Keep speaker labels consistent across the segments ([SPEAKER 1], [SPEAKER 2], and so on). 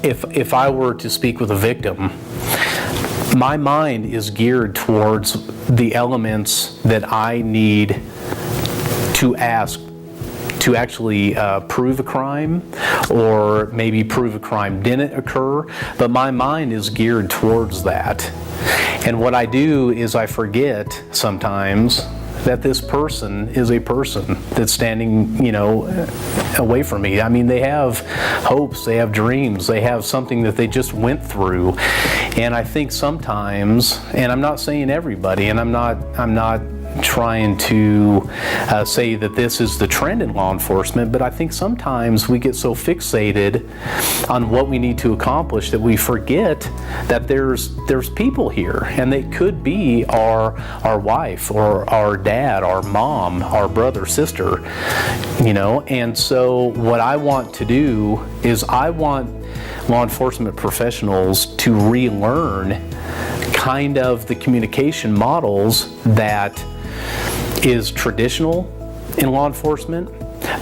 [SPEAKER 1] if I were to speak with a victim, my mind is geared towards the elements that I need to ask to actually prove a crime, or maybe prove a crime didn't occur, but my mind is geared towards that. And what I do is I forget sometimes that this person is a person that's standing, away from me. I mean, they have hopes, they have dreams, they have something that they just went through. And I think sometimes, and I'm not saying everybody, and I'm not trying to say that this is the trend in law enforcement, but I think sometimes we get so fixated on what we need to accomplish that we forget that there's people here, and they could be our wife or our dad, our mom, our brother, sister, and so what I want to do is I want law enforcement professionals to relearn kind of the communication models that is traditional in law enforcement,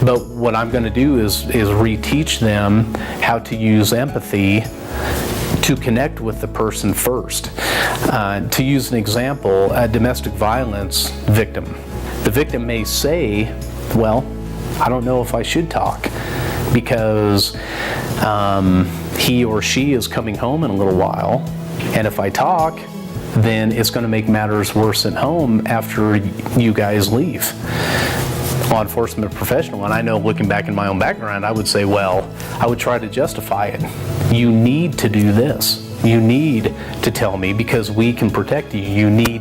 [SPEAKER 1] but what I'm going to do is reteach them how to use empathy to connect with the person first. To use an example, a domestic violence victim. The victim may say, well, I don't know if I should talk because he or she is coming home in a little while, and if I talk, then it's going to make matters worse at home after you guys leave. Law enforcement professional, and I know looking back in my own background, I would say, well, I would try to justify it. You need to do this. You need to tell me because we can protect you. You need.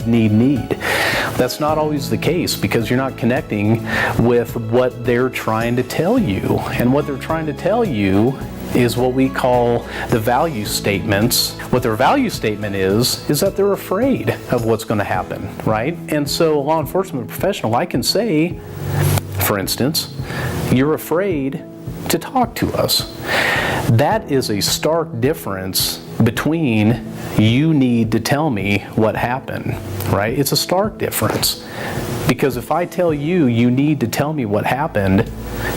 [SPEAKER 1] That's not always the case because you're not connecting with what they're trying to tell you. And what they're trying to tell you is what we call the value statements. What their value statement is that they're afraid of what's going to happen, right? And so a law enforcement professional, I can say, for instance, you're afraid to talk to us. That is a stark difference between you need to tell me what happened, right? It's a stark difference. Because if I tell you, you need to tell me what happened,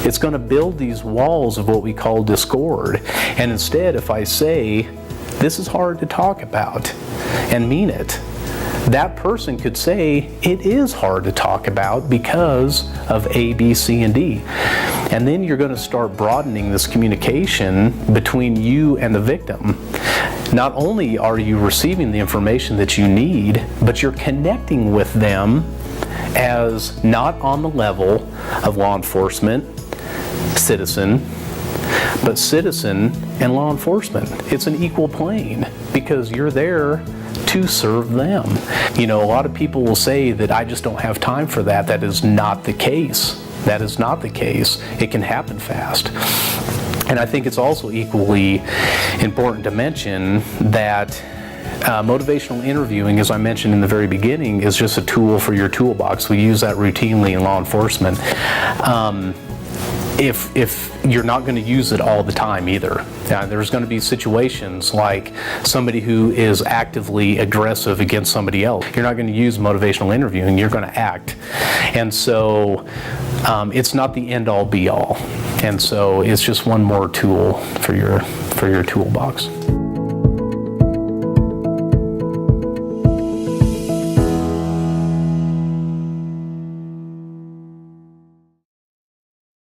[SPEAKER 1] it's going to build these walls of what we call discord. And instead, if I say, this is hard to talk about, and mean it, that person could say, it is hard to talk about because of A, B, C, and D. And then you're going to start broadening this communication between you and the victim. Not only are you receiving the information that you need, but you're connecting with them as not on the level of law enforcement, citizen, but citizen and law enforcement. It's an equal plane because you're there to serve them. A lot of people will say that I just don't have time for that. That is not the case. That is not the case. It can happen fast. And I think it's also equally important to mention that motivational interviewing, as I mentioned in the very beginning, is just a tool for your toolbox. We use that routinely in law enforcement. If you're not going to use it all the time either. There's going to be situations like somebody who is actively aggressive against somebody else. You're not going to use motivational interviewing, you're going to act. And so it's not the end all be all. And so it's just one more tool for your toolbox.